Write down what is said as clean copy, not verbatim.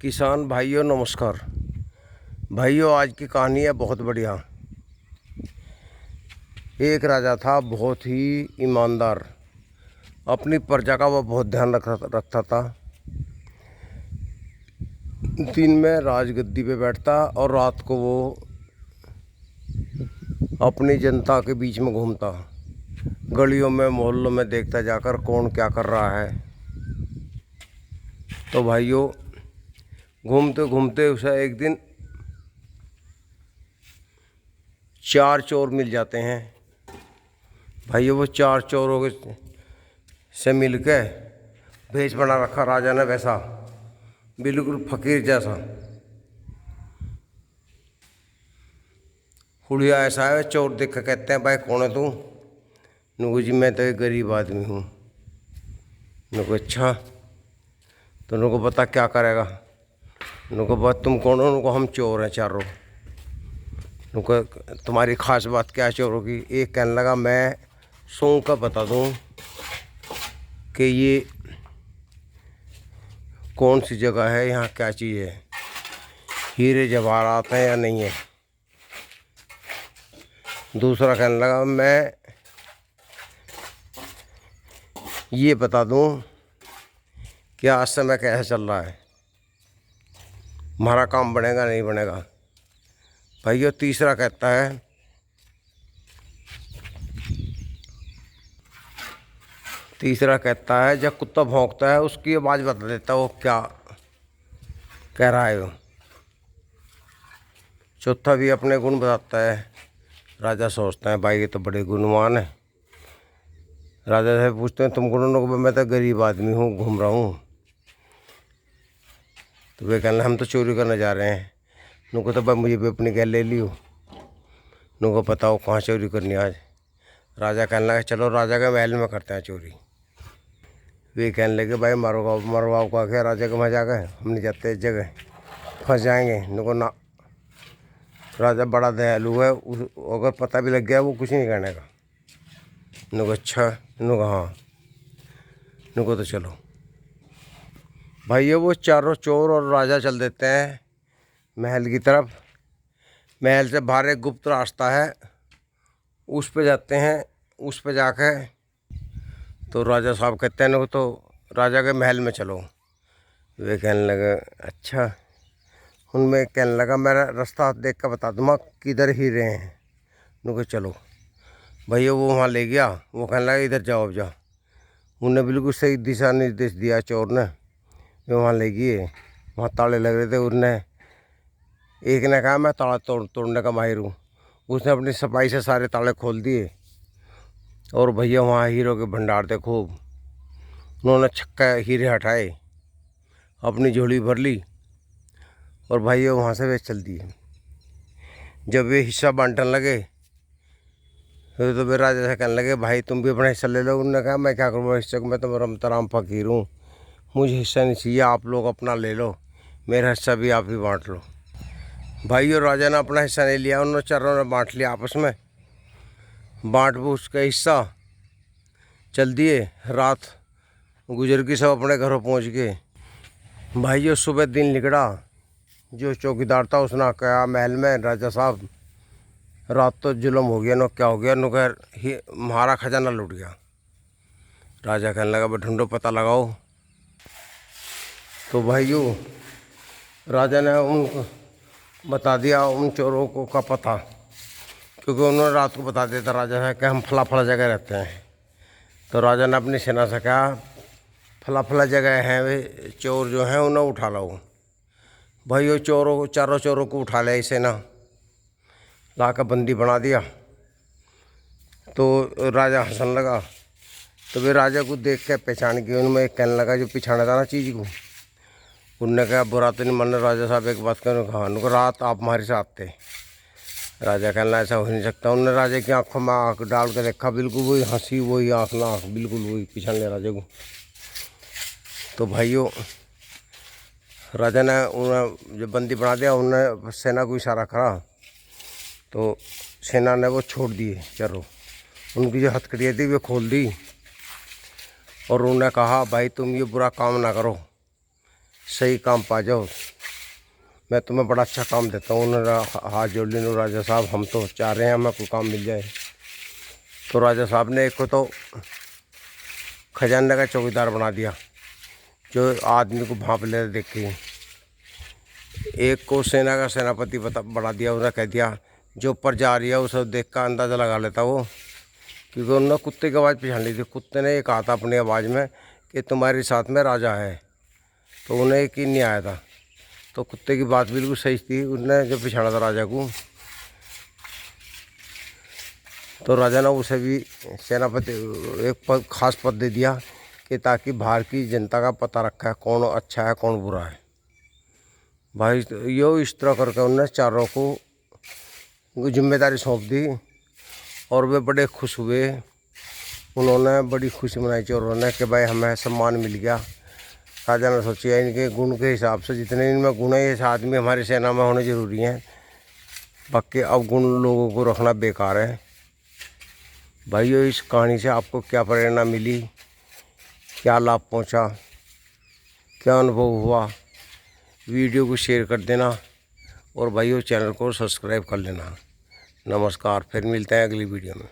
किसान भाइयों नमस्कार। भाइयों आज की कहानी है बहुत बढ़िया। एक राजा था बहुत ही ईमानदार, अपनी प्रजा का वो बहुत ध्यान रखता था। दिन में राजगद्दी पे बैठता और रात को वो अपनी जनता के बीच में घूमता, गलियों में मोहल्लों में देखता जाकर कौन क्या कर रहा है। तो भाइयों घूमते घूमते उसे एक दिन 4 चोर मिल जाते हैं। भाइयों वो 4 चोरों के से मिलके भेष बना रखा राजा ने, वैसा बिल्कुल फकीर जैसा। हुलिया ऐसा है, चोर देख के कहते हैं भाई कौन है तू? नुको जी मैं तो एक गरीब आदमी हूँ। नुको अच्छा तो नुको पता क्या करेगा? नुको बात तुम कौन हो? नुको हम चोर हैं चारों। नुको तुम्हारी खास बात क्या है चोरों की? एक कहने लगा मैं सूंघ का बता दूँ कि ये कौन सी जगह है, यहाँ क्या चीज़ है, हीरे जवाहरात हैं या नहीं है। दूसरा कहने लगा मैं ये बता दूं कि आज समय कैसा चल रहा है, हमारा काम बनेगा नहीं बनेगा। भाइयों तीसरा कहता है जब कुत्ता भौंकता है उसकी आवाज़ बता देता वो क्या कह रहा है वो। चौथा भी अपने गुण बताता है। राजा सोचता है भाई ये तो बड़े गुणवान है। राजा से पूछते हैं तुम कौन हो? मैं तो गरीब आदमी हूँ, घूम रहा हूँ। तो वे कहना हम तो चोरी करने जा रहे हैं। नुको तो भाई मुझे भी अपनी गैल ले लियो। नुको पता हो कहाँ चोरी करनी आज। राजा कहने लगा चलो राजा के महल में करते हैं चोरी। वे कहने लगे भाई मरवाओ का क्या, राजा के वहाँ जाकर हम नहीं जाते, इस जगह फंस जाएंगे। नुको ना, राजा बड़ा दयालु है, अगर पता भी लग गया वो कुछ नहीं करने का। नुको अच्छा, नुको हाँ, नुको तो चलो। भाइयों वो चारों चोर और राजा चल देते हैं महल की तरफ। महल से बाहर एक गुप्त रास्ता है, उस पे जाते हैं। उस पे जाके तो राजा साहब कहते हैं तो राजा के महल में चलो। वे कहने लगे अच्छा। उनमें कहने लगा मेरा रास्ता देख कर बता दूँगा किधर ही रहे हैं। नुको चलो। भैया वो वहाँ ले गया। वो कहने लगा इधर जाओ, अब जाओ। उन्हें बिल्कुल सही दिशा निर्देश दिया चोर ने। वे वहाँ ले गए, वहाँ ताले लग रहे थे। उनने एक ने कहा मैं ताला तोड़ने का माहिर हूँ। उसने अपनी सफाई से सारे ताले खोल दिए और भैया वहाँ हीरो के भंडार थे खूब। उन्होंने छक्का हीरे हटाए, अपनी झोली भर ली और भैया वहाँ से वे चल दिए। जब वे हिस्सा बांटने लगे तो वे राजा से कहने लगे भाई तुम भी अपना हिस्सा ले लो। उन्होंने कहा मैं क्या करूँ हिस्से को, मैं तो रमतराम फकीर हूँ, मुझे हिस्सा नहीं चाहिए, आप लोग अपना ले लो, मेरा हिस्सा भी आप ही बांट लो। भाई और राजा ने अपना हिस्सा नहीं लिया, उन्होंने चारों ने बांट लिया आपस में। बांट बूझ का हिस्सा चल दिए। रात गुजर की, सब अपने घरों पहुंच गए। भाइयों सुबह दिन निकला। जो चौकीदार था उसने कहा महल में राजा साहब रात तो जुल्म हो गया, नो क्या हो गया? नो कह हमारा खजाना लूट गया। राजा कहने लगा ढूंढो पता लगाओ। तो भाइयों राजा ने उनको बता दिया उन चोरों को का पता, क्योंकि उन्होंने रात को बता दिया था राजा से कि हम फला फला जगह रहते हैं। तो राजा ने अपनी सेना से कहा फला फला जगह हैं, वे चोर जो हैं उन्हें उठा लो। भाइयों चारों चोरों को उठा लिया सेना, ला कर बंदी बना दिया। तो राजा हंसने लगा। तो वे राजा को देख के पहचान के उनमें एक कहने लगा जो पिछाना था ना चीज़ को। उनने कहा बुरा तो नहीं मन राजा साहब, एक बात कहने कहा उनको रात आप हमारे साथ थे। राजा कहना ऐसा हो नहीं सकता। उन्होंने राजा की आंखों में आँख डाल कर देखा, बिल्कुल वही हंसी, वही आँख ना आँख, बिल्कुल वही पिछाड़ लिया राजा को। तो भाइयों राजा ने उन्हें जब बंदी बना दिया, उन्होंने सेना को इशारा करा तो सेना ने वो छोड़ दिए चारों। उनकी जो हथकड़ियाँ थी वे खोल दी और उन्होंने कहा भाई तुम ये बुरा काम ना करो, सही काम पा जाओ। मैं तुम्हें बड़ा अच्छा काम देता हूँ। उन्होंने हाथ जोड़ ली। राजा साहब हम तो चाह रहे हैं हमें कोई काम मिल जाए। तो राजा साहब ने एक को तो खजाने का चौकीदार बना दिया, जो आदमी को भांप ले देख के। एक को सेना का सेनापति बना दिया। उन्होंने कह दिया जो ऊपर जा रही है उसे देख कर अंदाज़ा लगा लेता वो, क्योंकि उन्होंने कुत्ते की आवाज़ पहचान ली थी। कुत्ते ने ये कहा था अपनी आवाज़ में कि तुम्हारे साथ में राजा है। तो उन्हें यकीन नहीं आया था। तो कुत्ते की बात बिल्कुल सही थी। उसने जो पछाड़ा था राजा को, तो राजा ने उसे भी सेनापति एक खास पद दे दिया कि ताकि बाहर की जनता का पता रखा है कौन अच्छा है कौन बुरा है भाई। यो इस तरह करके उन्होंने चारों को जिम्मेदारी सौंप दी और वे बड़े खुश हुए। उन्होंने बड़ी खुशी मनाई चोरों ने कि भाई हमें सम्मान मिल गया। राजा ने सोचा इनके गुण के हिसाब से जितने इनमें गुण है ये आदमी हमारी सेना में होने ज़रूरी हैं, बाकी अब गुण लोगों को रखना बेकार है। भाइयों इस कहानी से आपको क्या प्रेरणा मिली, क्या लाभ पहुंचा, क्या अनुभव हुआ, वीडियो को शेयर कर देना और भाइयों चैनल को सब्सक्राइब कर लेना। नमस्कार, फिर मिलते हैं अगली वीडियो में।